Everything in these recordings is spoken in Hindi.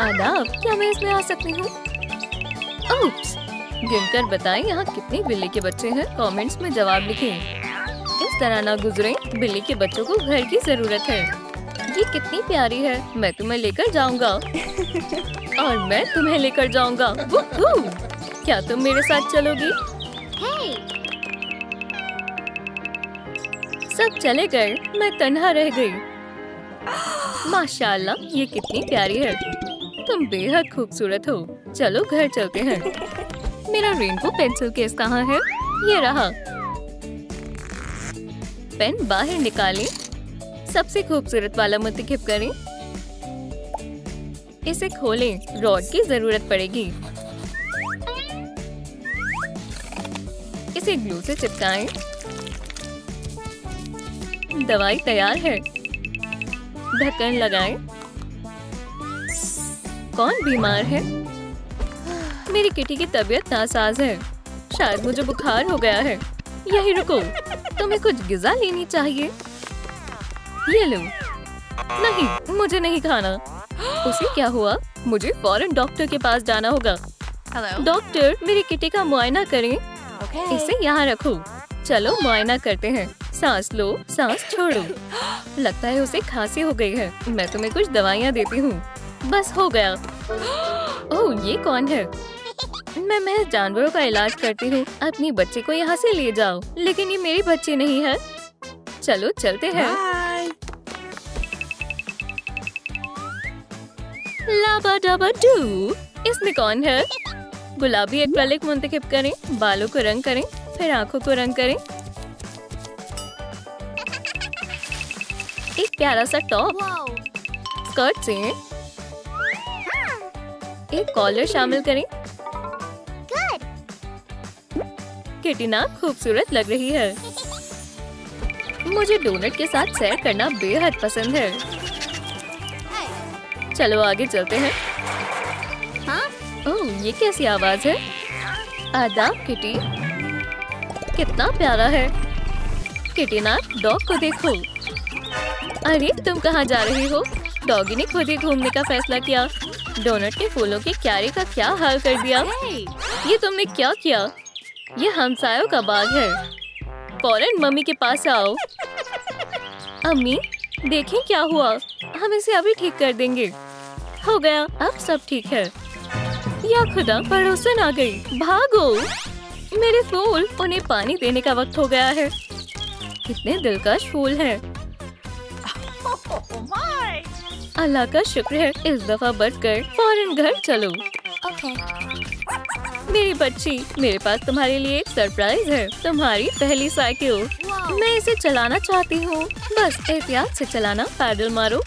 आदाब, क्या मैं इसमें आ सकती हूँ? ओप्स! गिनकर बताएं यहाँ कितने बिल्ली के बच्चे हैं। कमेंट्स में जवाब लिखें। इस तरह ना गुजरें, बिल्ली के बच्चों को घर की जरूरत है। ये कितनी प्यारी है। मैं तुम्हें लेकर जाऊंगा और मैं तुम्हें लेकर जाऊंगा। क्या तुम मेरे साथ चलोगी? सब चले गए, मैं तन्हा रह गई। माशाल्लाह, ये कितनी प्यारी है। तुम बेहद खूबसूरत हो। चलो घर चलते हैं। मेरा रेनबो पेंसिल केस कहाँ है? ये रहा। पेन बाहर निकालें। सबसे खूबसूरत वाला मुंतखब करें। इसे खोलें। रॉड की जरूरत पड़ेगी। इसे ग्लू से चिपकाएं। दवाई तैयार है। ढक्कन लगाएं। कौन बीमार है? मेरी किटी की तबीयत नासाज है। शायद मुझे बुखार हो गया है। यहीं रुको, तुम्हें कुछ गिज़ा लेनी चाहिए। ये लो। नहीं, मुझे नहीं खाना। उसे क्या हुआ? मुझे फौरन डॉक्टर के पास जाना होगा। डॉक्टर, मेरी किटी का मुआयना करें। इसे यहाँ रखो। चलो मुआयना करते हैं। सांस लो, सांस छोड़ो। लगता है उसे खांसी हो गई है। मैं तुम्हें कुछ दवाइयाँ देती हूँ। बस हो गया। ओह, ये कौन है? मैं महज जानवरों का इलाज करती हूँ। अपनी बच्चे को यहाँ से ले जाओ। लेकिन ये मेरी बच्ची नहीं है। चलो चलते हैं। लाबा डाबा डू। इसमें कौन है? गुलाबी एक्रेलिक मुंतखब करें। बालों को रंग करें, फिर आंखों को रंग करें। एक प्यारा सा टॉप। स्कर्ट से एक कॉलर शामिल करें। किटी ना खूबसूरत लग रही है। मुझे डोनट के साथ सैर करना बेहद पसंद है। चलो आगे चलते हैं। ओह, ये कैसी आवाज है? आदाब किटी। कितना प्यारा है। किटी ना, डॉग को देखो। अरे तुम कहाँ जा रही हो? डॉगी ने खुद ही घूमने का फैसला किया। डोनट के फूलों की क्यारी का क्या हाल कर दिया। ये तुमने क्या किया? ये हमसायों का बाग है। फौरन मम्मी के पास आओ। अम्मी, देखें क्या हुआ। हम इसे अभी ठीक कर देंगे। हो गया, अब सब ठीक है। या खुदा, पड़ोसन आ गई। भागो। मेरे फूल, उन्हें पानी देने का वक्त हो गया है। कितने दिलकश फूल हैं। अल्लाह का शुक्र है, इस दफा बचकर। फौरन घर चलो। मेरी बच्ची, मेरे पास तुम्हारे लिए एक सरप्राइज है। तुम्हारी पहली साइकिल। मैं इसे चलाना चाहती हूँ। बस एहतियात से चलाना। पैडल मारो।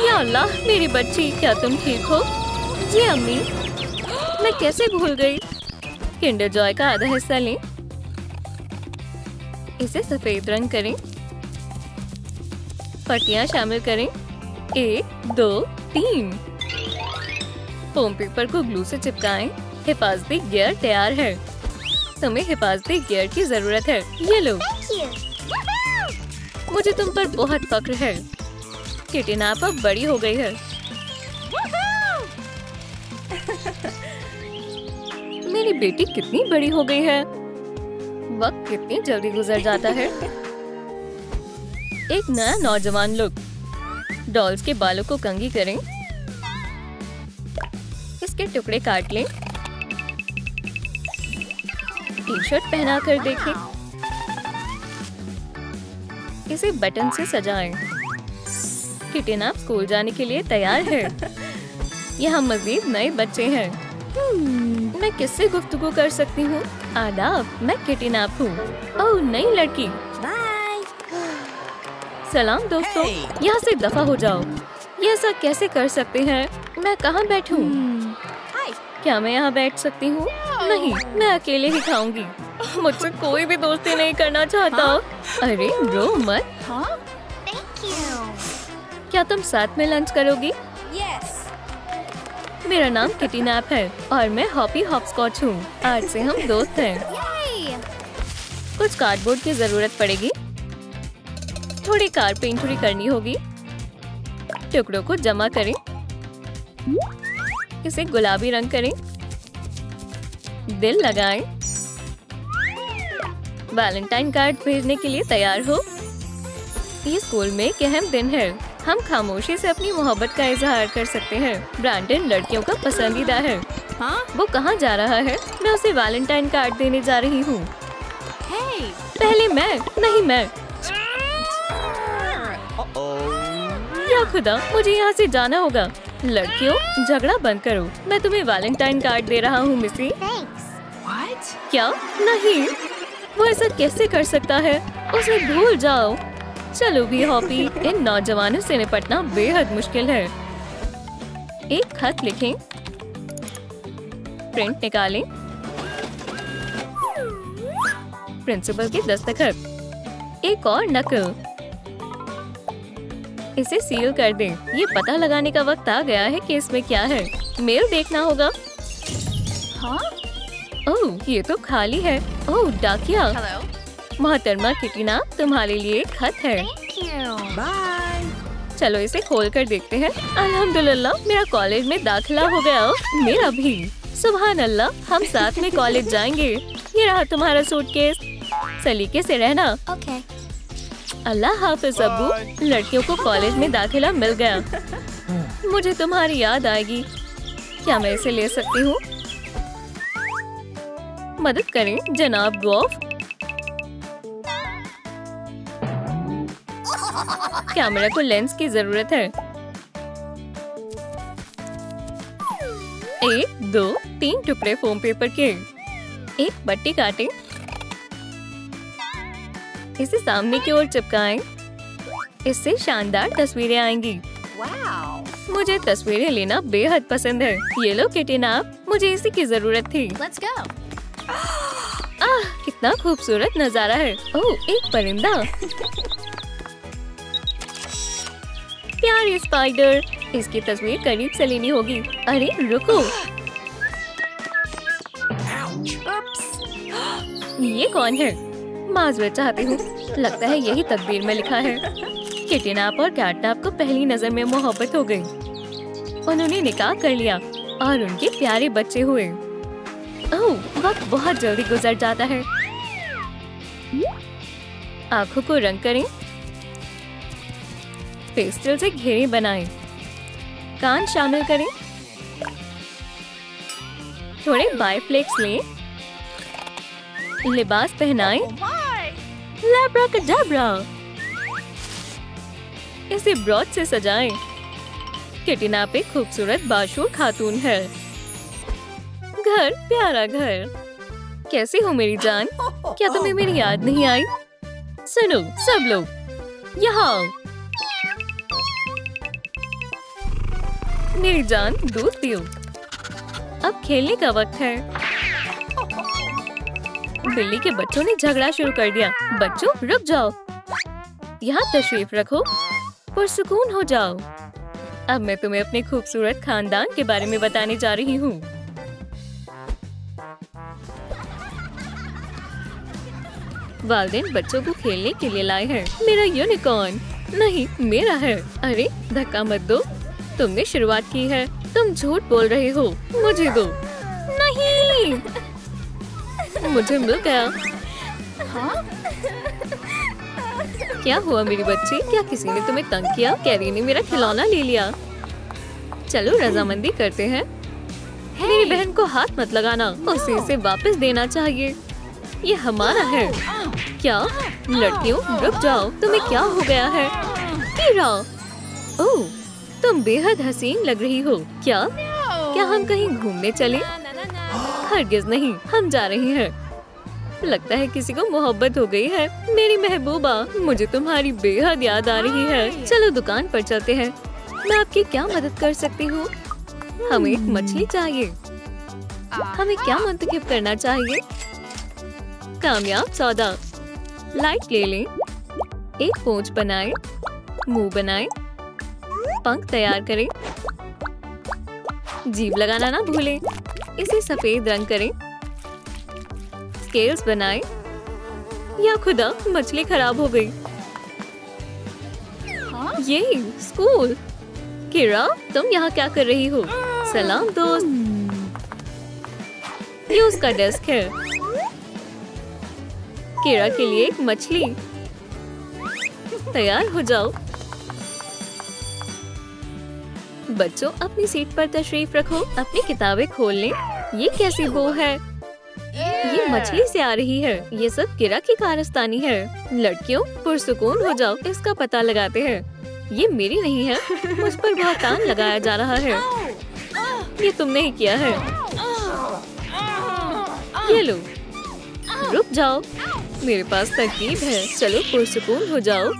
या अल्लाह, मेरी बच्ची, क्या तुम ठीक हो? जी अम्मी। मैं कैसे भूल गई? किंडर जॉय का आधा हिस्सा लें। इसे सफेद रंग करें। पट्टियाँ शामिल करें। 1, 2, 3। फोम पेपर को ग्लू से चिपकाएं। हिफाजती गियर तैयार है। तुम्हें हिफाजती गियर की जरूरत है। ये लो। मुझे तुम पर बहुत फक्र है। किटी नाप अब बड़ी हो गई है। मेरी बेटी कितनी बड़ी हो गई है। वक्त कितनी जल्दी गुजर जाता है। एक नया नौजवान लुक। डॉल्स के बालों को कंघी करें। इसके टुकड़े काट लें। टी-शर्ट पहना कर देखें। इसे बटन से सजाएं। किटी ना स्कूल जाने के लिए तैयार है। यहाँ मजीद नए बच्चे हैं। मैं किससे गुफ्तगू कर सकती हूँ? आदाब, मैं किटी नाप हूँ। ओह, नई लड़की। सलाम दोस्तों, यहाँ से दफा हो जाओ। ये ऐसा कैसे कर सकते हैं? मैं कहाँ बैठूं? क्या मैं यहाँ बैठ सकती हूँ? नहीं, मैं अकेले ही खाऊंगी। मुझसे कोई भी दोस्ती नहीं करना चाहता। अरे रो मत। क्या तुम साथ में लंच करोगी? मेरा नाम किटी नैप है और मैं हॉपी हॉपस्कॉच हूँ। आज से हम दोस्त हैं। कुछ कार्डबोर्ड की जरूरत पड़ेगी। थोड़ी कार पेंटरी करनी होगी। टुकड़ों को जमा करें। इसे गुलाबी रंग करें, दिल लगाएं। वैलेंटाइन कार्ड भेजने के लिए तैयार हो। ये स्कूल में एक अहम दिन है। हम खामोशी से अपनी मोहब्बत का इजहार कर सकते हैं। ब्रांडन लड़कियों का पसंदीदा है। हाँ? वो कहाँ जा रहा है? मैं उसे वैलेंटाइन कार्ड देने जा रही हूँ। पहले मैं, नहीं मैं। या खुदा, मुझे यहाँ से जाना होगा। लड़कियों, झगड़ा बंद करो। मैं तुम्हें वैलेंटाइन कार्ड दे रहा हूँ मिसी। क्या? नहीं, वो ऐसा कैसे कर सकता है? उसे भूल जाओ। चलो भी हॉपी, इन नौजवानों से निपटना बेहद मुश्किल है। एक खत लिखें, प्रिंट निकालें, प्रिंसिपल की दस्तखत, एक और नकल। इसे सील कर दें। ये पता लगाने का वक्त आ गया है कि इसमें क्या है। मेल देखना होगा। हाँ? ओह, ये तो खाली है। ओह, डाकिया। मोहतरमा किटीना, तुम्हारे लिए एक खत है। चलो इसे खोल कर देखते हैं। अल्हम्दुलिल्लाह, मेरा कॉलेज में दाखिला हो गया। मेरा भी। सुभान अल्लाह, हम साथ में कॉलेज जाएंगे। ये रहा तुम्हारा सूटकेस। सलीके से रहना। अल्लाह हाफिज अब्बू। लड़कियों को कॉलेज में दाखिला मिल गया। मुझे तुम्हारी याद आएगी। क्या मैं इसे ले सकती हूँ? मदद करें जनाब गौफ। कैमरा को लेंस की जरूरत है। 1, 2, 3 टुकड़े फोम पेपर के। एक पट्टी काटें, इसे सामने की ओर चिपकाएं। इससे शानदार तस्वीरें आएंगी। मुझे तस्वीरें लेना बेहद पसंद है। ये लो किटीना, मुझे इसी की जरूरत थी। कितना खूबसूरत नजारा है। ओह, एक परिंदा। प्यारी स्पाइडर, इसकी तस्वीर करीब से लेनी होगी। अरे रुको, ये कौन है? माजरत चाहती हूँ। लगता है यही तकदीर में लिखा है। किटनैप और कैटनैप को पहली नजर में मोहब्बत हो गई। उन्होंने निकाह कर लिया और उनके प्यारे बच्चे हुए। ओह, वक्त बहुत जल्दी गुजर जाता है। आंखों को रंग करें, पेस्टल से घेरे बनाएं, कान शामिल करें, थोड़े बायफ्लेक्स लें, लिबास पहनाएं। लैब्राकडाब्रा, इसे ब्रॉच से सजाएं। किटनैप एक खूबसूरत बाशूर खातून है। घर, प्यारा घर। कैसी हो मेरी जान? क्या तुम्हें मेरी याद नहीं आई? सुनो सब लोग, यहाँ आओ। मेरी जान, दूध पियो। अब खेलने का वक्त है। बिल्ली के बच्चों ने झगड़ा शुरू कर दिया। बच्चों, रुक जाओ। यहाँ तशरीफ रखो, पुरसुकून हो जाओ। अब मैं तुम्हें अपने खूबसूरत खानदान के बारे में बताने जा रही हूँ। वालिदैन बच्चों को खेलने के लिए लाए हैं। मेरा यूनिकॉर्न। नहीं, मेरा है। अरे धक्का मत दो, तुमने शुरुआत की है। तुम झूठ बोल रहे हो। मुझे दो। नहीं, मुझे मिल गया। हाँ? क्या हुआ मेरी बच्ची? क्या किसी ने तुम्हें तंग किया? कैरी ने मेरा खिलौना ले लिया। चलो रजामंदी करते हैं। मेरी बहन को हाथ मत लगाना, उसे इसे वापस देना चाहिए। ये हमारा है। क्या? लड़कियों, रुक जाओ। तुम्हें क्या हो गया है? कीरा, ओह, तुम बेहद हसीन लग रही हो। क्या हम कहीं घूमने चलें? हरगिज नहीं, हम जा रहे हैं। लगता है किसी को मोहब्बत हो गई है। मेरी महबूबा, मुझे तुम्हारी बेहद याद आ रही है। चलो दुकान पर चलते हैं। मैं आपकी क्या मदद कर सकती हूँ? हमें एक मछली चाहिए। हमें क्या मुंतखब करना चाहिए? कामयाब सौदा। लाइट ले लें, एक पोंछ बनाएं, मुंह बनाएं, पंख तैयार करें, जीभ लगाना ना भूलें। इसे सफेद रंग करें, स्केल्स बनाएं। या खुदा, मछली खराब हो गई। ये स्कूल। किरा, तुम यहाँ क्या कर रही हो? सलाम दोस्त। ये उसका डेस्क है। कीड़ा के लिए एक मछली। तैयार हो जाओ। बच्चों अपनी सीट पर तशरीफ रखो। अपनी किताबें खोल लें। ये कैसी बो है? ये मछली से आ रही है। ये सब कीड़ा की कारस्तानी है। लड़कियों पुरसुकून हो जाओ, इसका पता लगाते हैं। ये मेरी नहीं है, मुझ पर बहुत तान लगाया जा रहा है। ये तुमने ही किया है। ये लो, रुक जाओ, मेरे पास तरकीब है। चलो पुरसुकून हो जाओ।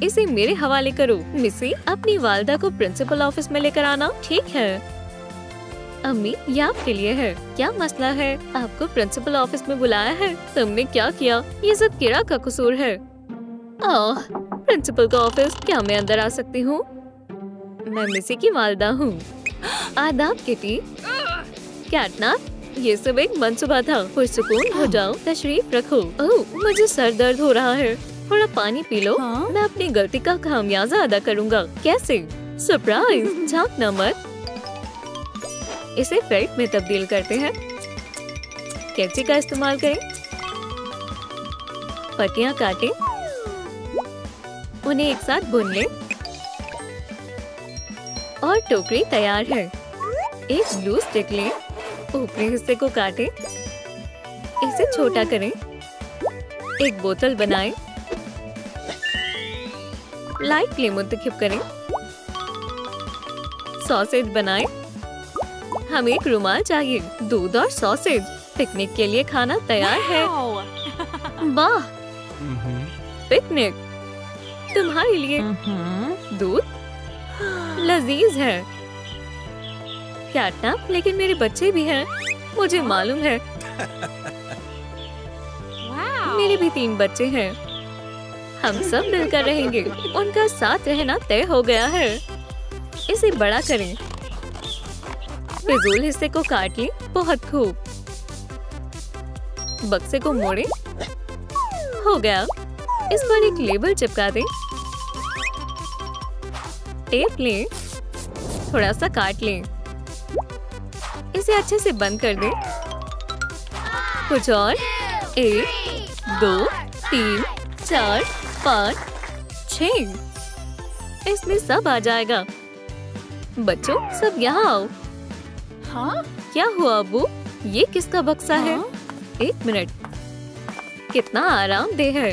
इसे मेरे हवाले करो। मिसी, अपनी वालदा को प्रिंसिपल ऑफिस में लेकर आना। ठीक है अम्मी, ये आपके लिए है। क्या मसला है? आपको प्रिंसिपल ऑफिस में बुलाया है। तुमने क्या किया? ये सब कीड़ा का कसूर है। ओह, प्रिंसिपल का ऑफिस। क्या मैं अंदर आ सकती हूँ? मैं मिसी की वालदा हूँ। आदाब किटी। कैटनैप, ये सब एक मनसूबा था। पुरसुकून हो जाओ, तशरीफ रखो। ओह, मुझे सर दर्द हो रहा है। थोड़ा पानी पी लो। मैं अपनी गलती का खामियाजा अदा करूँगा। कैसे? सरप्राइज। झांकना मत। इसे फेल्ट में तब्दील करते हैं। कैंची का इस्तेमाल करें। पत्तियां काटें, उन्हें एक साथ भून लें और टोकरी तैयार है। एक ग्लू स्टिक लें, ऊपरी हिस्से को काटें, इसे छोटा करें। एक बोतल बनाएं, लाइट क्ले मुंतखब करें। सॉसेज बनाएं। हमें एक रुमाल चाहिए। दूध और सॉसेज। पिकनिक के लिए खाना तैयार है। वाह, पिकनिक तुम्हारे लिए। दूध लजीज है। कैटनैप, लेकिन मेरे बच्चे भी हैं। मुझे मालूम है। मेरे भी 3 बच्चे हैं। हम सब मिलकर रहेंगे। उनका साथ रहना तय हो गया है। इसे बड़ा करें। फिजूल हिस्से को काट लें। बहुत खूब। बक्से को मोड़ें। हो गया। इस पर एक लेबल चिपका दें। टेप लें, थोड़ा सा काट लें। इसे अच्छे से बंद कर दें। कुछ और। 1 2 3 4 5 6। इसमें सब आ जाएगा। बच्चों, सब यहाँ आओ। हाँ? क्या हुआ अबू? ये किसका बक्सा है? 1 मिनट। कितना आरामदेह है।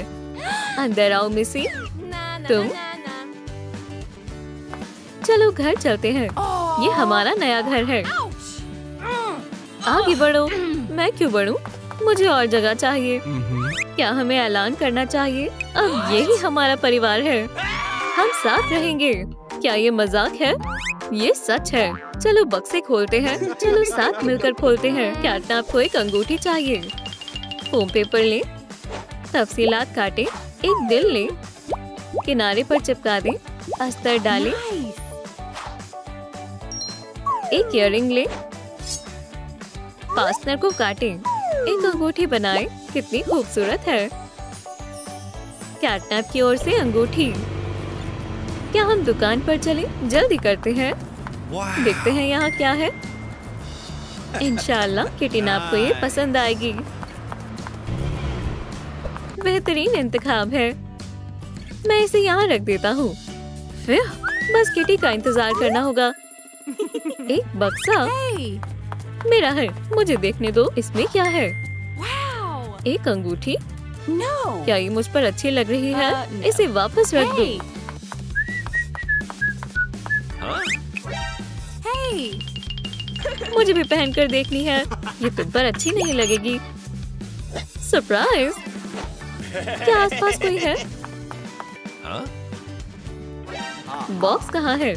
अंदर आओ मिसी। तुम चलो घर चलते हैं। ये हमारा नया घर है। आगे बढ़ो। मैं क्यों बढ़ूं? मुझे और जगह चाहिए। क्या हमें ऐलान करना चाहिए? अब यही हमारा परिवार है। हम साथ रहेंगे। क्या ये मजाक है? ये सच है। चलो बक्से खोलते हैं। चलो साथ मिलकर खोलते हैं। कैटनैप को एक अंगूठी चाहिए। फोम पेपर लें, तफसीलात काटें, एक दिल लें, किनारे पर चिपका दें, अस्तर डालें, एक इयररिंग लें, फास्टनर को काटें, एक अंगूठी बनाएं। कितनी खूबसूरत है। कैटनैप की ओर से अंगूठी। क्या हम दुकान पर चलें? जल्दी करते हैं। देखते हैं यहाँ क्या है। इंशाल्लाह किटीनैप को ये पसंद आएगी। बेहतरीन इंतखाब है। मैं इसे यहाँ रख देता हूँ। फिर बस किटी का इंतजार करना होगा। एक बक्सा मेरा है। मुझे देखने दो। इसमें क्या है? एक अंगूठी। क्या ये मुझ पर अच्छी लग रही है? इसे वापस रख दो। मुझे भी पहनकर देखनी है। ये तुम पर अच्छी नहीं लगेगी। सरप्राइज। क्या आसपास कोई है? बॉक्स कहाँ है?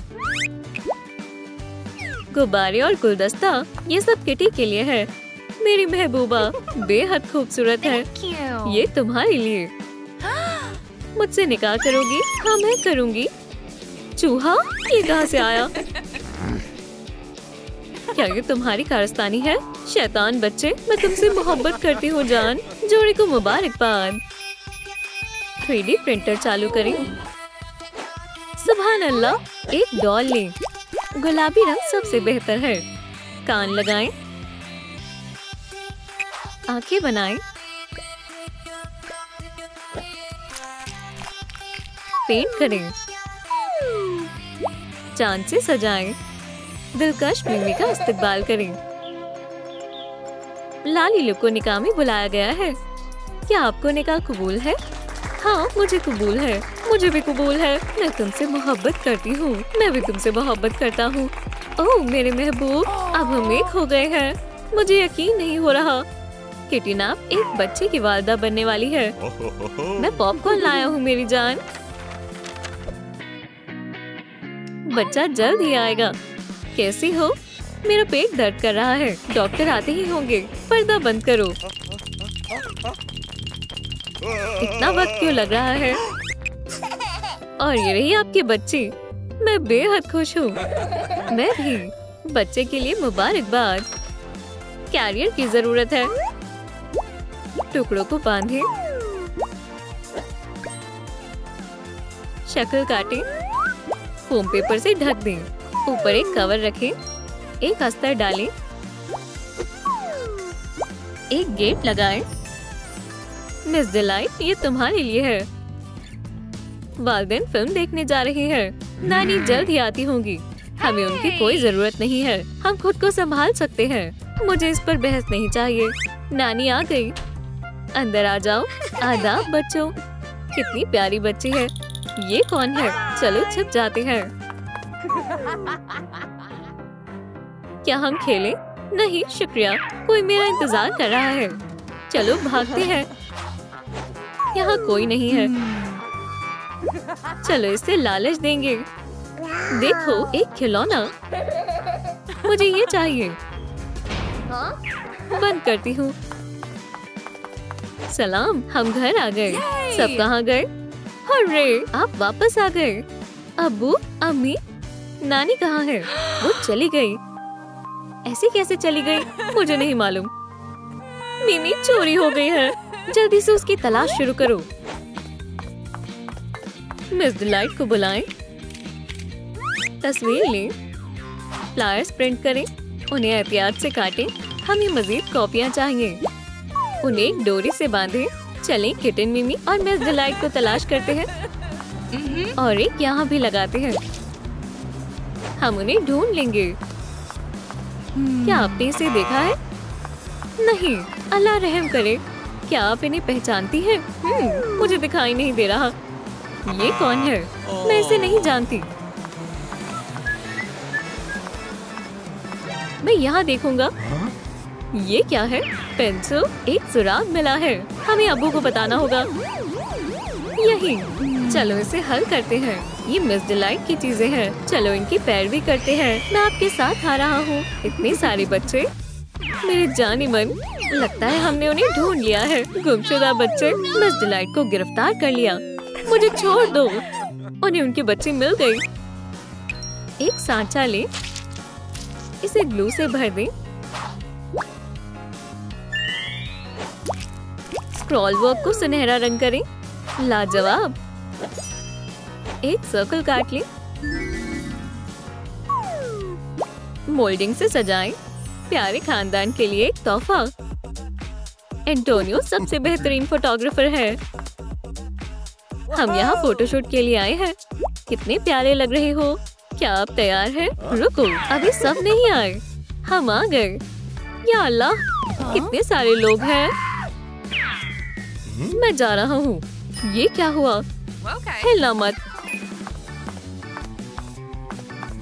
गुब्बारे और गुलदस्ता। ये सब किटी के लिए है। मेरी महबूबा बेहद खूबसूरत है। ये तुम्हारे लिए। मुझसे निकाह करोगी? हाँ, मैं करूँगी। चूहा, ये कहाँ से आया? क्या ये तुम्हारी कारस्तानी है? शैतान बच्चे, मैं तुमसे मोहब्बत करती हूँ जान। जोड़ी को मुबारकबाद। 3D प्रिंटर चालू करें। सुभान अल्लाह। एक डॉल लें, गुलाबी रंग सबसे बेहतर है। कान लगाएं, आंखें बनाएं, पेंट करें, चांद से सजाएं, दिलकश मिमी का इस्तेमाल करें। लालीलू को निकाह में बुलाया गया है। क्या आपको निकाह कबूल है? हाँ, मुझे कबूल है। मुझे भी कबूल है। मैं तुमसे मोहब्बत करती हूँ। मैं भी तुमसे मोहब्बत करता हूँ। ओह मेरे महबूब, अब हम एक हो गए हैं। मुझे यकीन नहीं हो रहा। किटी नाप एक बच्चे की वालिदा बनने वाली है। मैं पॉपकॉर्न लाया हूँ मेरी जान। बच्चा जल्द ही आएगा। कैसी हो? मेरा पेट दर्द कर रहा है। डॉक्टर आते ही होंगे। पर्दा बंद करो। इतना वक्त क्यों लग रहा है? और ये रही आपकी बच्ची। मैं बेहद खुश हूँ। मैं भी। बच्चे के लिए मुबारकबाद। कैरियर की जरूरत है। टुकड़ों को बांधें, शक्ल काटें, फोम पेपर से ढक दें। ऊपर एक कवर रखें, एक अस्तर डालें, एक गेट लगाएं। मिस डिलाइट, ये तुम्हारे लिए है। वालिदैन फिल्म देखने जा रही हैं। नानी जल्द ही आती होंगी। हमें उनकी कोई जरूरत नहीं है। हम खुद को संभाल सकते हैं। मुझे इस पर बहस नहीं चाहिए। नानी आ गई। अंदर आ जाओ। आदाब बच्चों। कितनी प्यारी बच्ची है। ये कौन है? चलो छिप जाते हैं। क्या हम खेलें? नहीं शुक्रिया, कोई मेरा इंतजार कर रहा है। चलो भागते हैं। यहाँ कोई नहीं है। चलो इसे लालच देंगे। देखो एक खिलौना। मुझे ये चाहिए। बंद करती हूँ। सलाम, हम घर आ गए। सब कहाँ गए? अरे आप वापस आ गए। अब्बू, अम्मी, नानी कहाँ है? वो चली गई। ऐसे कैसे चली गई? मुझे नहीं मालूम। मिमी चोरी हो गई है। जल्दी से उसकी तलाश शुरू करो। मिस डिलाइट को बुलाएं। तस्वीर लें, फ्लायर्स प्रिंट करें, उन्हें एहतियात से काटें। हमें मजीद कॉपियां चाहिए। उन्हें एक डोरी से बांधें। चलें किटन, मिमी और मिस डिलाइट को तलाश करते हैं और एक यहाँ भी लगाते हैं। हम उन्हें ढूंढ लेंगे। क्या आपने इसे देखा है? नहीं, अल्लाह रहम करे। क्या आप इन्हें पहचानती हैं? मुझे दिखाई नहीं दे रहा। ये कौन है? मैं इसे नहीं जानती। मैं यहाँ देखूंगा। ये क्या है? पेंसिल। एक सुराग मिला है। हमें अब्बू को बताना होगा। यही। चलो इसे हल करते हैं। ये मिस डिलाइट की चीजें हैं। चलो इनकी पैरवी करते हैं। मैं आपके साथ आ रहा हूँ। इतने सारे बच्चे। मेरे जानी मन, लगता है हमने उन्हें ढूंढ लिया है। गुमशुदा बच्चे। मिस डिलाइट को गिरफ्तार कर लिया। मुझे छोड़ दो। उन्हें उनके बच्चे मिल गए। एक सांचा ले, इसे ग्लू से भर दें। स्क्रॉल वर्क को सुनहरा रंग करें। लाजवाब। एक सर्कल काट लें। मोल्डिंग से सजाएं। प्यारे खानदान के लिए एक तोहफा। एंटोनियो सबसे बेहतरीन फोटोग्राफर है। हम यहाँ फोटोशूट के लिए आए हैं। कितने प्यारे लग रहे हो। क्या आप तैयार हैं? रुको, अभी सब नहीं आए। हम आ गए। या अल्लाह, कितने सारे लोग हैं। मैं जा रहा हूँ। ये क्या हुआ? हिलना मत।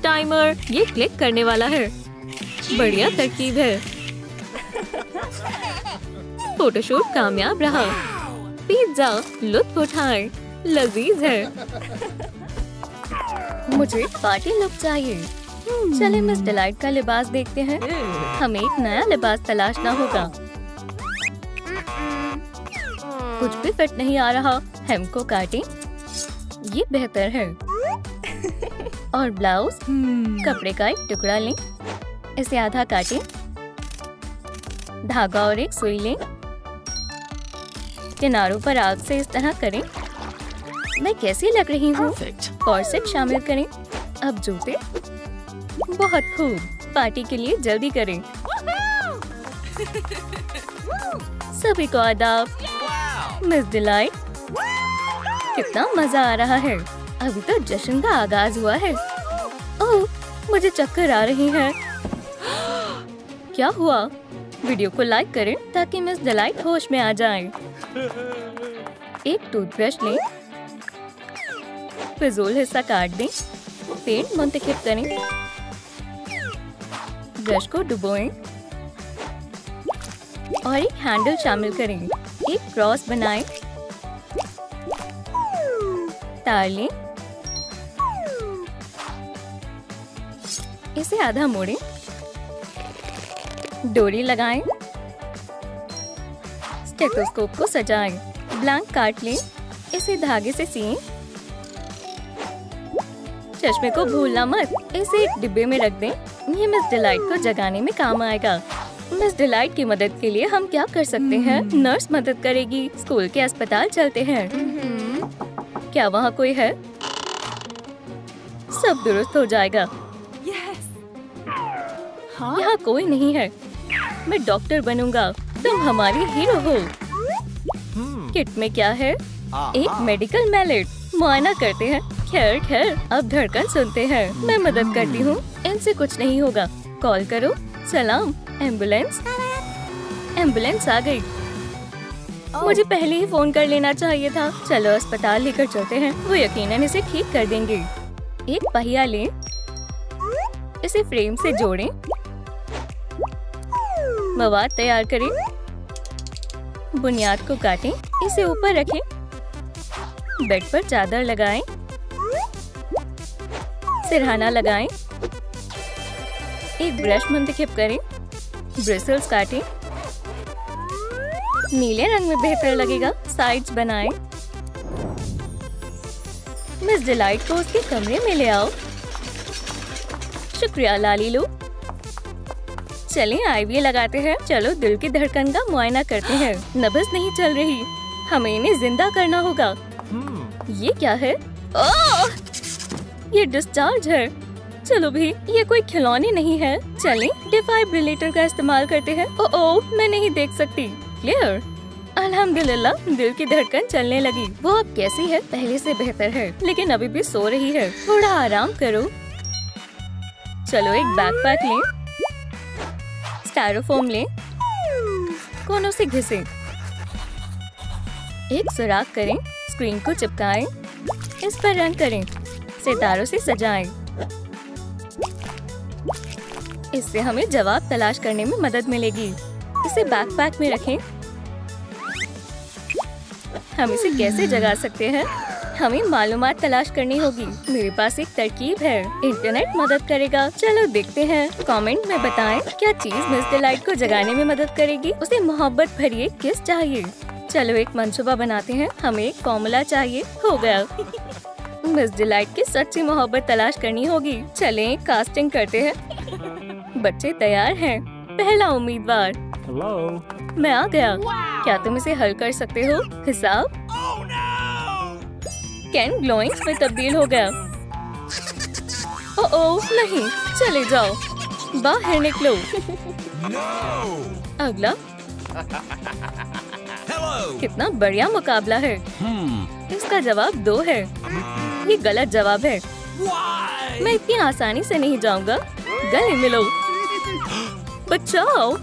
टाइमर। ये क्लिक करने वाला है। बढ़िया तरकीब है। फोटोशूट कामयाब रहा। पिज्जा, लुत्फ उठाएं। लजीज है। मुझे पार्टी लुक चाहिए। चले मिस डिलाइट का लिबास देखते हैं। हमें एक नया लिबास तलाशना होगा। कुछ भी फिट नहीं आ रहा। हेम को काटें। ये बेहतर है। और ब्लाउज। कपड़े का एक टुकड़ा लें, इसे आधा काटें। धागा और एक सुई लें। किनारों पर आग से इस तरह करें। मैं कैसी लग रही हूँ? कॉर्सेट शामिल करें। अब जूते। बहुत खूब। पार्टी के लिए जल्दी करें। सभी को आदाब। मिस डिलाइट, कितना मजा आ रहा है। अभी तो जश्न का आगाज हुआ है। ओह, मुझे चक्कर आ रही है। क्या हुआ? वीडियो को लाइक करें ताकि मिस डिलाइट होश में आ जाए। एक टूथब्रश लें, फिजूल हिस्सा काट दें, पेंट मुंतखब करें, ब्रश को डुबोएं और एक हैंडल शामिल करें। एक क्रॉस बनाएं, तार लें, इसे आधा मोड़ें, डोरी लगाएं, स्टेथोस्कोप को सजाएं, ब्लैंक काट लें, इसे धागे से सिएं। चश्मे को भूलना मत, इसे एक डिब्बे में रख दें। ये मिस डिलाइट को जगाने में काम आएगा। मिस डिलाइट की मदद के लिए हम क्या कर सकते हैं? नर्स मदद करेगी। स्कूल के अस्पताल चलते हैं। क्या वहाँ कोई है? सब दुरुस्त हो जाएगा। हाँ? यहाँ कोई नहीं है। मैं डॉक्टर बनूंगा। तुम हमारी हीरो हो। किट में क्या है? एक मेडिकल मैलेट। मुआयना करते हैं। खैर खैर, अब धड़कन सुनते हैं। मैं मदद करती हूँ। इनसे कुछ नहीं होगा। कॉल करो। सलाम। एम्बुलेंस। एम्बुलेंस आ गई। मुझे पहले ही फोन कर लेना चाहिए था। चलो अस्पताल लेकर चलते हैं। वो यकीनन इसे ठीक कर देंगे। एक पहिया लें, इसे फ्रेम से जोड़ें, मवाद तैयार करें, बुनियाद को काटें, इसे ऊपर रखें, बेड पर चादर लगाएं, सिरहाना लगाएं, एक ब्रश मुंतखब करें, ब्रिसल्स काटें, नीले रंग में बेहतर लगेगा। साइड्स बनाएं। मिस डिलाइट को उसके कमरे में ले आओ। शुक्रिया लालीलू। चलें आईवी लगाते हैं। चलो दिल की धड़कन का मुआयना करते हैं। नब्ज नहीं चल रही। हमें इन्हें जिंदा करना होगा। ये क्या है? ओह! ये डिस्चार्ज है। चलो भी, ये कोई खिलौने नहीं है। चलें डिफाइब्रिलेटर का इस्तेमाल करते हैं। ओह, मैं नहीं देख सकती। क्लियर। अल्हम्दुलिल्लाह, दिल की धड़कन चलने लगी। वो अब कैसी है? पहले से बेहतर है, लेकिन अभी भी सो रही है। थोड़ा आराम करो। चलो एक बैकपैक लें, स्टायरोफोम लें, कोनों से घिसें, एक सुराख करें, स्क्रीन को चिपकाएं, इस पर रंग करें, सितारों से सजाएं। इससे हमें जवाब तलाश करने में मदद मिलेगी। इसे बैकपैक में रखें। हम इसे कैसे जगा सकते हैं? हमें मालूमात तलाश करनी होगी। मेरे पास एक तरकीब है। इंटरनेट मदद करेगा। चलो देखते हैं। कमेंट में बताएं क्या चीज मिस डिलाइट को जगाने में मदद करेगी। उसे मोहब्बत भरी एक किस चाहिए। चलो एक मंसूबा बनाते हैं। हमें एक फॉर्मूला चाहिए। हो गया। मिस डिलाइट की सच्ची मोहब्बत तलाश करनी होगी। चलें कास्टिंग करते हैं। बच्चे तैयार हैं। पहला उम्मीदवार। मैं आ गया। क्या तुम इसे हल कर सकते हो? हिसाब। कैन ग्लोइंग्स में तब्दील हो गया। ओह नहीं, चले जाओ, बाहर निकलो। अगला। कितना बढ़िया मुकाबला है। इसका जवाब 2 है। ये गलत जवाब है। मैं इतनी आसानी से नहीं जाऊंगा। गले मिलो। बचाओ।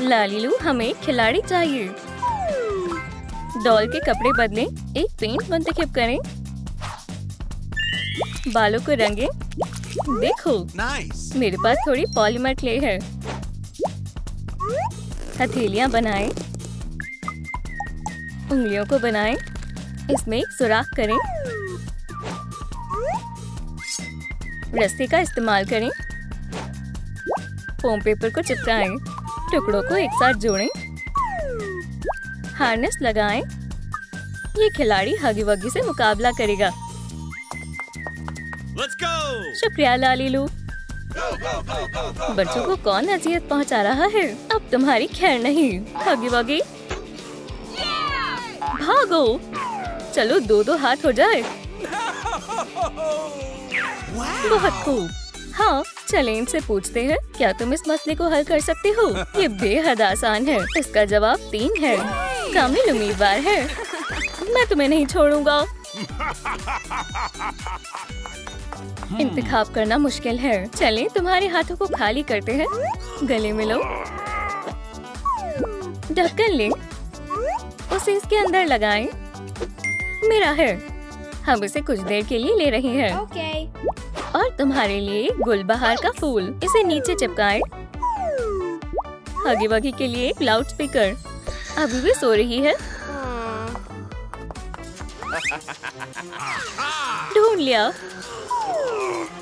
लालीलू, हमें खिलाड़ी चाहिए। डॉल के कपड़े बदलें, एक पेंट मुंतखब करें, बालों को रंगें। देखो, मेरे पास थोड़ी पॉलीमर क्ले है। हथेलियां बनाएं, उंगलियों को बनाएं, इसमें एक सुराख करें, रस्सी का इस्तेमाल करें, फोम पेपर को चिपकाएं, टुकड़ों को एक साथ जोड़ें, हार्नेस लगाएं। ये खिलाड़ी हगी वगी से मुकाबला करेगा। शुक्रिया लालीलू। बच्चों को कौन अजियत पहुंचा रहा है? अब तुम्हारी खैर नहीं। हगी वगी, भागो। चलो 2-2 हाथ हो जाए। बहुत खूब। हाँ, चलें इनसे पूछते हैं, क्या तुम इस मसले को हल कर सकते हो? ये बेहद आसान है। इसका जवाब 3 है। कामिल उम्मीदवार है। मैं तुम्हें नहीं छोड़ूंगा। इंतखाब करना मुश्किल है। चलें तुम्हारे हाथों को खाली करते हैं। गले मिलो। ढक्कन लें, उसे इसके अंदर लगाएं। मेरा है। हम इसे कुछ देर के लिए ले रहे हैं। और तुम्हारे लिए गुलबहार का फूल। इसे नीचे चिपकाएं। हगी वगी के लिए एक लाउड स्पीकर। अभी भी सो रही है। ढूंढ लिया।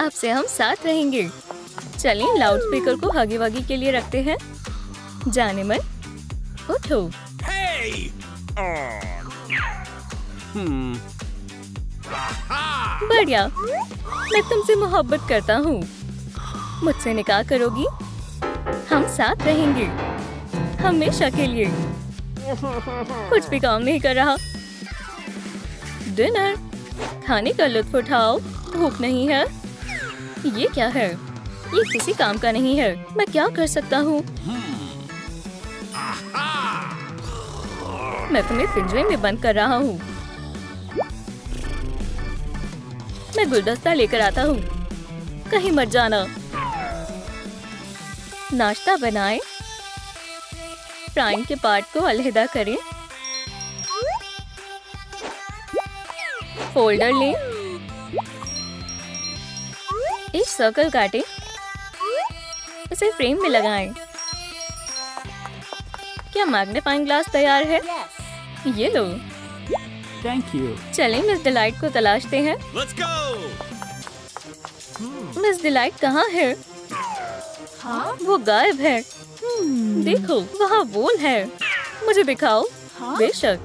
अब से हम साथ रहेंगे। चलें लाउड स्पीकर को हगी वगी के लिए रखते हैं। जाने मन, उठो। बढ़िया, मैं तुमसे मोहब्बत करता हूँ। मुझसे निकाह करोगी? हम साथ रहेंगे हमेशा के लिए। कुछ भी काम नहीं कर रहा। डिनर, खाने का लुत्फ उठाओ। भूख नहीं है? ये क्या है? ये किसी काम का नहीं है। मैं क्या कर सकता हूँ? मैं तुम्हें पिंजरे में बंद कर रहा हूँ। मैं गुलदस्ता लेकर आता हूँ। कहीं मत जाना। नाश्ता बनाएं। फ्राइंग के पार्ट को अलहदा करें। फोल्डर लें। एक सर्कल काटें। इसे फ्रेम में लगाएं। क्या मैग्नीफाइंग ग्लास तैयार है? ये लो। Thank you. चलें मिस डिलाइट को तलाशते हैं। Let's go. मिस डिलाइट कहाँ है? वो गायब है। देखो, वहाँ वोल है। मुझे दिखाओ। बेशक।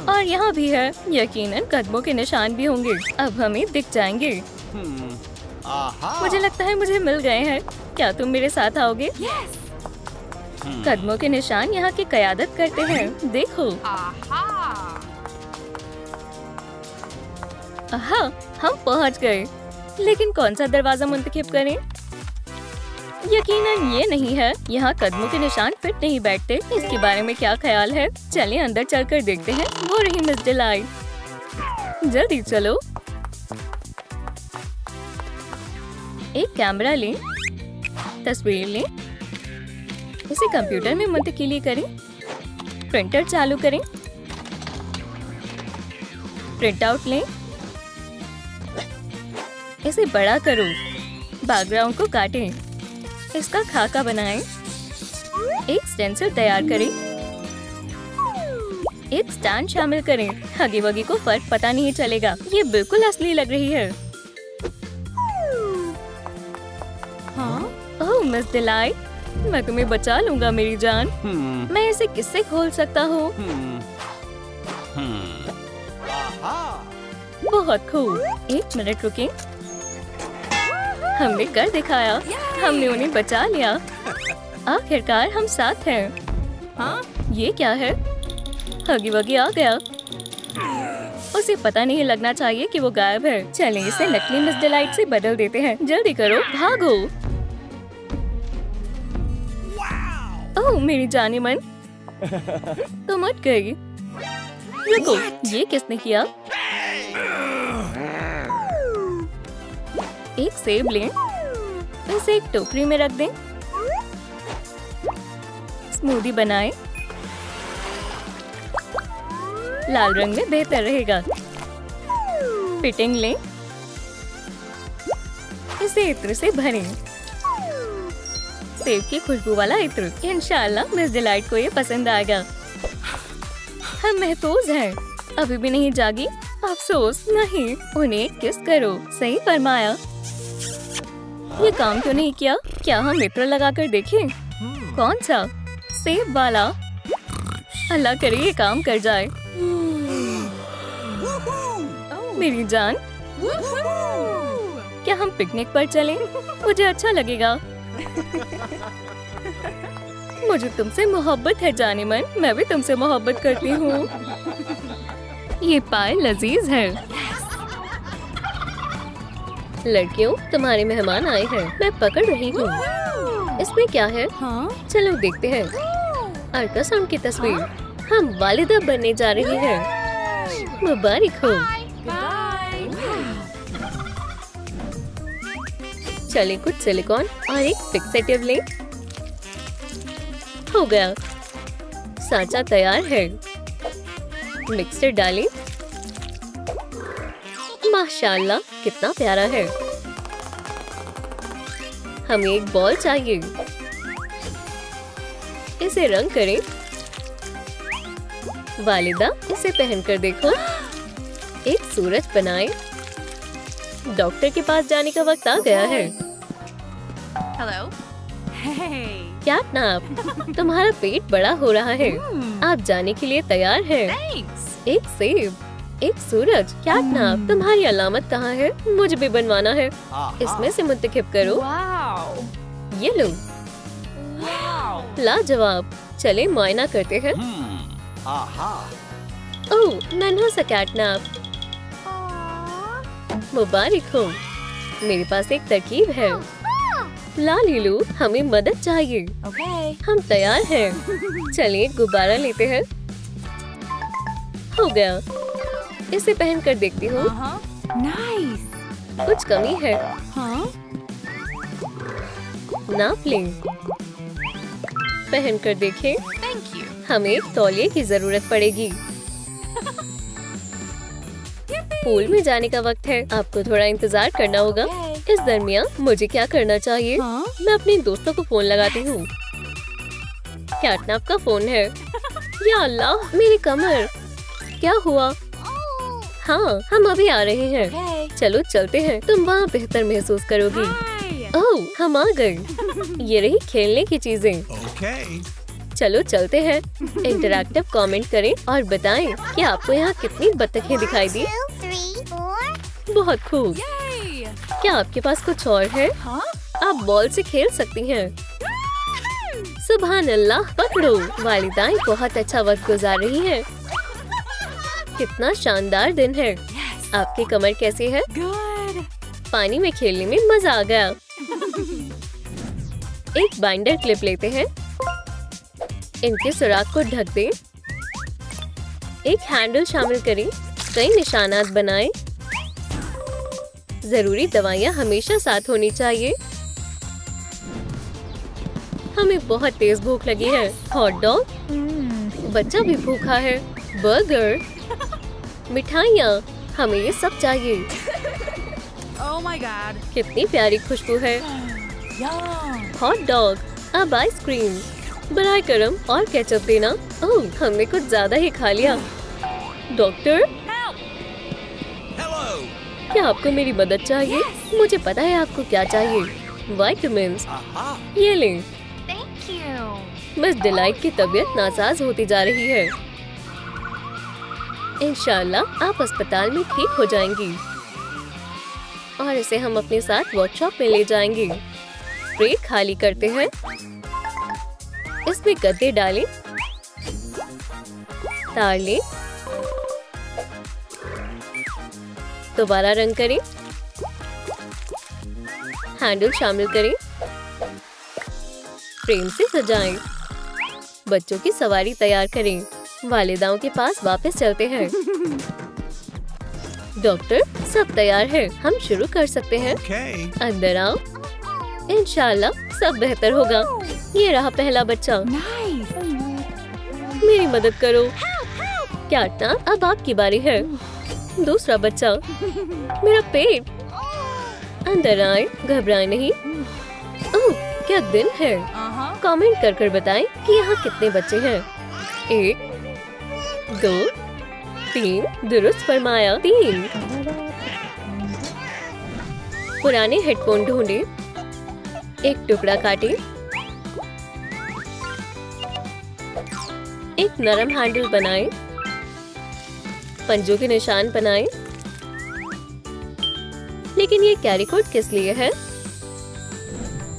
और यहाँ भी है। यकीनन कदमों के निशान भी होंगे। अब हमें दिख जाएंगे। मुझे लगता है मुझे मिल गए हैं। क्या तुम मेरे साथ आओगे? कदमों के निशान यहाँ की क़यादत करते हैं। देखो। आहा, हम पहुँच गए। लेकिन कौन सा दरवाजा मुंतखब करें? यकीनन ये नहीं है। यहाँ कदमों के निशान फिट नहीं बैठते। इसके बारे में क्या ख्याल है? चलें अंदर चलकर देखते हैं। वो रही मिस डिलाइट। जल्दी चलो। एक कैमरा लें। तस्वीर लें। इसे कंप्यूटर में मुंतकिली करें। प्रिंटर चालू करें। प्रिंट आउट लें। इसे बड़ा करो। बैकग्राउंड को काटें। इसका खाका बनाएं। एक स्टेंसिल तैयार करें। एक स्टैंड शामिल करें। हगी वगी को फर्क पता नहीं चलेगा। ये बिल्कुल असली लग रही है। ओह मिस डिलाइट, मैं तुम्हें बचा लूंगा मेरी जान। मैं इसे किससे खोल सकता हूँ? बहुत खूब। 1 मिनट रुकें। हमने कर दिखाया। हमने उन्हें बचा लिया। आखिरकार हम साथ हैं। ये क्या है? हगी वगी आ गया। उसे पता नहीं लगना चाहिए कि वो गायब है। चलें इसे नकली मिस डिलाइट से बदल देते हैं। जल्दी करो, भागो। ओह मेरी जाने मन, तुम उठ गई। रुको, ये किसने किया? एक सेब लें। इसे एक टोकरी में रख दें। स्मूदी बनाएं। लाल रंग में बेहतर रहेगा। फिटिंग लें। इसे इत्र से भरें। सेब की खुशबू वाला इत्र। इंशाल्लाह मिस डिलाइट को ये पसंद आएगा। हम महफूज हैं। अभी भी नहीं जागी? अफसोस नहीं। उन्हें किस करो। सही फरमाया। ये काम क्यों नहीं किया? क्या हम इत्र लगाकर देखें? कौन सा? सेब वाला। अल्लाह करे ये काम कर जाए। मेरी जान, क्या हम पिकनिक पर चलें? मुझे अच्छा लगेगा। मुझे तुमसे मोहब्बत है जाने मन। मैं भी तुमसे मोहब्बत करती हूँ। ये पाए लजीज है। लड़कियों, तुम्हारे मेहमान आए हैं। मैं पकड़ रही हूँ। इसमें क्या है? चलो देखते हैं। अल्ट्रासाउंड की तस्वीर। हम वालिदा बनने जा रही हैं। मुबारक हो। चले कुछ सिलिकॉन और एक फिक्सेटिव लें। हो गया। सांचा तैयार है। मिक्सर डालें। माशाल्लाह, कितना प्यारा है। हमें एक बॉल चाहिए। इसे रंग करें। वालिदा, इसे पहनकर देखो। एक सूरज बनाएं। डॉक्टर के पास जाने का वक्त आ गया है। हेलो। कैटनैप, तुम्हारा पेट बड़ा हो रहा है। आप जाने के लिए तैयार हैं। एक सेब, एक सूरज। कैटनैप, तुम्हारी अलामत कहाँ है? मुझे भी बनवाना है। इसमें से मुंतखब करो। ये लो। लाजवाब। चले मुआयना करते हैं। ओह, नन्हा सा कैटनैप। मुबारक हो। मेरे पास एक तरकीब है। लालीलू, हमें मदद चाहिए। हम तैयार हैं। चलिए गुब्बारा लेते हैं। हो गया। इसे पहनकर देखती हूँ। कुछ कमी है। नाप लें। पहनकर देखें। हमें एक तौलिए की जरूरत पड़ेगी। पूल में जाने का वक्त है। आपको थोड़ा इंतजार करना होगा। इस दरमियान मुझे क्या करना चाहिए? मैं अपने दोस्तों को फोन लगाती हूँ। कैटनैप का फोन है। या अल्लाह, मेरी कमर। क्या हुआ? हाँ, हम अभी आ रहे हैं। चलो चलते हैं। तुम वहाँ बेहतर महसूस करोगी। ओह, हम आ गए। ये रही खेलने की चीजें। चलो चलते हैं। इंटरैक्टिव कमेंट करें और बताएं कि आपको यहाँ कितनी बत्तखें दिखाई दी। बहुत खूब। क्या आपके पास कुछ और है? आप बॉल से खेल सकती हैं। सुभान अल्लाह, पकड़ो। वालिदाएं बहुत अच्छा वक्त गुजार रही हैं। कितना शानदार दिन है। आपकी कमर कैसी है? पानी में खेलने में मजा आ गया। एक बाइंडर क्लिप लेते हैं। इनके सुराख को ढक दें। एक हैंडल शामिल करें। कई निशानात बनाएं। जरूरी दवाइयाँ हमेशा साथ होनी चाहिए। हमें बहुत तेज भूख लगी है। हॉट डॉग, बच्चा भी भूखा है। बर्गर, मिठाइयाँ, हमें ये सब चाहिए। Oh my God. कितनी प्यारी खुशबू है। हॉट डॉग, अब आइसक्रीम। बराए करम और केचप देना। ओह, हमने कुछ ज्यादा ही खा लिया। डॉक्टर, क्या आपको मेरी मदद चाहिए? मुझे पता है आपको क्या चाहिए। विटामिन्स। ये लें। मिस डिलाइट की तबीयत नासाज होती जा रही है। इंशाल्लाह आप अस्पताल में ठीक हो जाएंगी। और इसे हम अपने साथ वर्कशॉप में ले जाएंगे। स्प्रे खाली करते हैं। इसमें गद्दे डालें। तार लें। दोबारा रंग करें। हैंडल शामिल करें। फ्रेम से सजाएं। बच्चों की सवारी तैयार करें। वालिदाओं के पास वापस चलते हैं। डॉक्टर, सब तैयार है। हम शुरू कर सकते हैं। अंदर आओ। इंशाल्लाह सब बेहतर होगा। ये रहा पहला बच्चा। मेरी मदद करो। कैटनैप, अब आपकी बारी है। दूसरा बच्चा। मेरा पेट। अंदर आए, घबराए नहीं। ओह, क्या दिन है। कमेंट कर बताएं कि यहाँ कितने बच्चे हैं। 1 2 3, दुरुस्त फरमाया। 3। पुराने हेडफोन ढूंढे। एक टुकड़ा काटे। एक नरम हैंडल बनाएं। पंजों के निशान बनाएं। लेकिन ये कैरी कोट किस लिए है?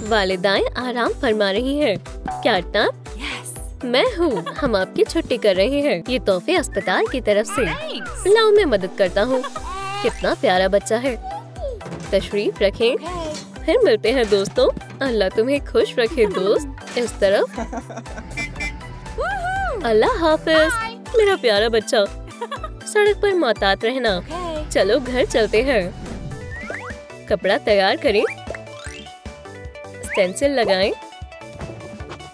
वालिदाएं आराम फरमा रही हैं। कैटनैप, मैं हूँ। हम आपकी छुट्टी कर रहे हैं। ये तोहफे अस्पताल की तरफ से। लाओ, मैं मदद करता हूँ। कितना प्यारा बच्चा है। तशरीफ रखें। फिर मिलते हैं दोस्तों। अल्लाह तुम्हें खुश रखे दोस्त। इस तरफ। अल्लाह हाफिज मेरा प्यारा बच्चा। सड़क पर मोहतात रहना। चलो घर चलते हैं। कपड़ा तैयार करें, स्टेंसिल लगाएं,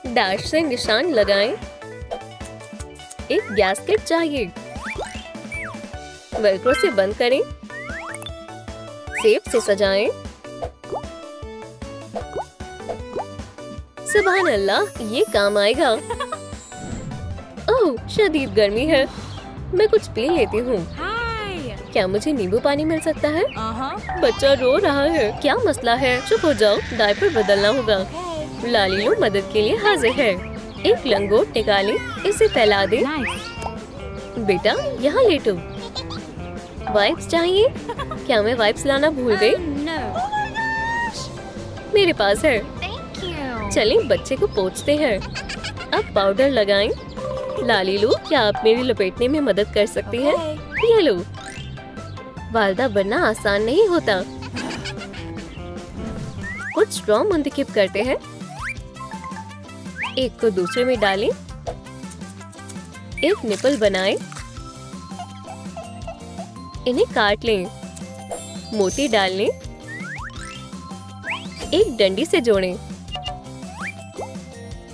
डैश से निशान लगाएं। एक गैस्केट चाहिए। वेलक्रो से बंद करें, सेब से सजाएं। सुभान अल्लाह, ये काम आएगा। ओह, शदीद गर्मी है। मैं कुछ पी लेती हूँ। क्या मुझे नींबू पानी मिल सकता है? बच्चा रो रहा है। क्या मसला है? चुप हो जाओ, डायपर बदलना होगा। लालीलू मदद के लिए हाजिर है। एक लंगोट निकालें, इसे फैला दें। बेटा यहाँ लेटो। वाइप्स चाहिए? क्या मैं वाइप्स लाना भूल गई? मेरे पास है। चलें बच्चे को पोंछते हैं। अब पाउडर लगाएं। लालीलू, क्या आप मेरी लपेटने में मदद कर सकती हैं? ये लो। वालदा बनना आसान नहीं होता। कुछ स्ट्रॉ मुंतखब करते हैं। एक को दूसरे में डालें। एक निपल बनाएं। इन्हें काट लें। मोती डाल लें। एक डंडी से जोड़ें।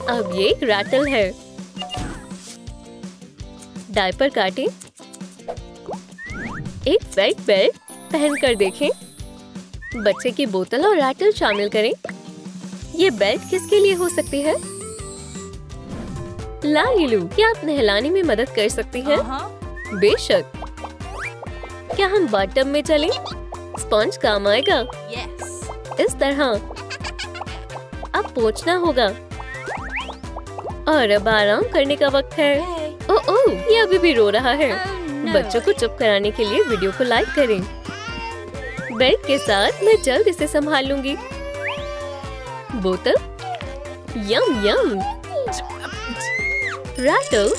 अब ये एक रैटल है। डायपर काटें। एक फेल्ट बेल्ट पहन कर देखें। बच्चे की बोतल और रैटल शामिल करें। ये बेल्ट किसके लिए हो सकती है? लालीलू, क्या आप नहलाने में मदद कर सकती हैं? बेशक। क्या हम बाथटब में चलें? स्पंज काम आएगा। इस तरह। अब पोंछना होगा। और अब आराम करने का वक्त है। ओह, ये अभी भी रो रहा है। बच्चों को चुप कराने के लिए वीडियो को लाइक करें। बेल्ट के साथ मैं जल्द इसे संभाल लूंगी। बोतल। यम यम। रैटल।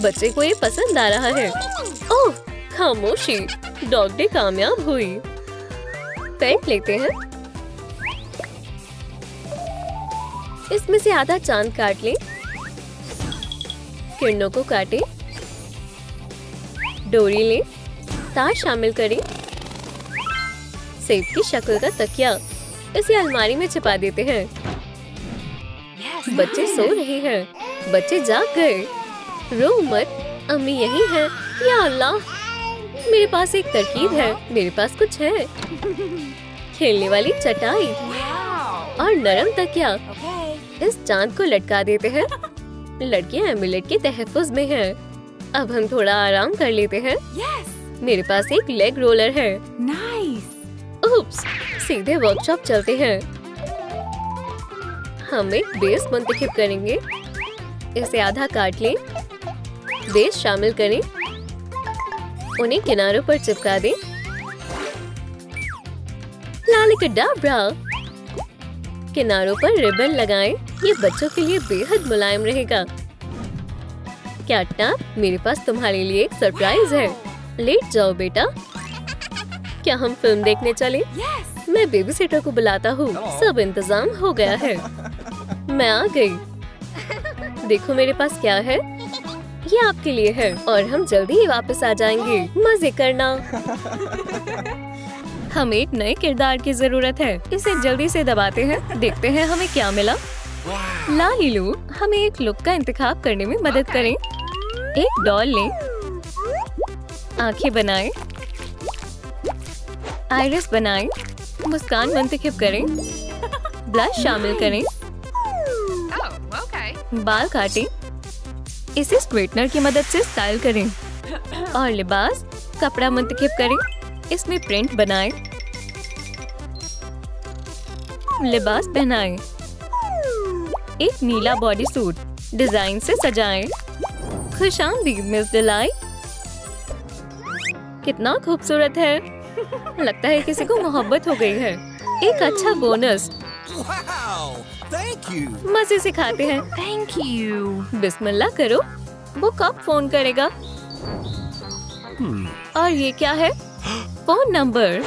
बच्चे को ये पसंद आ रहा है। ओह, खामोशी। डॉग डे कामयाब हुई। पेंट लेते हैं। इसमें से आधा चांद काट लें। किरणों को काटें। डोरी लें। तार शामिल करें। सेब की शक्ल का तकिया। इसे अलमारी में छिपा देते हैं। बच्चे सो रहे हैं। बच्चे जाग गए। रो मत, अम्मी यही है। या अल्लाह, मेरे पास एक तरकीब है। मेरे पास कुछ है। खेलने वाली चटाई और नरम तकिया। इस चांद को लटका देते हैं। लड़कियां एम्बुलेट के तहफ्फुज़ में हैं। अब हम थोड़ा आराम कर लेते हैं। मेरे पास एक लेग रोलर है। उप्स, सीधे वर्कशॉप चलते हैं। हम एक बेस मुंतखब करेंगे। इसे आधा काट लें। बेस शामिल करें। उन्हें किनारों पर चिपका दें। लालिकडाब्रा। किनारों पर रिबन लगाएं। ये बच्चों के लिए बेहद मुलायम रहेगा। कैटनैप, मेरे पास तुम्हारे लिए एक सरप्राइज है। लेट जाओ बेटा। क्या हम फिल्म देखने चलें? मैं बेबीसिटर को बुलाता हूँ। सब इंतजाम हो गया है। मैं आ गई। देखो मेरे पास क्या है। ये आपके लिए है और हम जल्दी ही वापस आ जाएंगे। मजे करना। हमें एक नए किरदार की जरूरत है। इसे जल्दी से दबाते हैं। देखते हैं हमें क्या मिला। लालीलू, हमें एक लुक का इंतखाब करने में मदद करें। एक डॉल लें। आंखें बनाएं। आइरिस बनाएं। मुस्कान मुंतखब करें। ब्लश शामिल करें। बाल काटें। इसे स्ट्रेटनर की मदद से स्टाइल करें। और लिबास, कपड़ा मुंतखब करें। इसमें प्रिंट बनाएं। लिबास पहनाएं। एक नीला बॉडी सूट डिजाइन से सजाएं। खुशामदीद मिस डिलाई। कितना खूबसूरत है। लगता है किसी को मोहब्बत हो गई है। एक अच्छा बोनस। मजे से खाते हैं। Thank you. बिस्मिल्लाह करो। वो कब फोन करेगा? और ये क्या है? Phone number.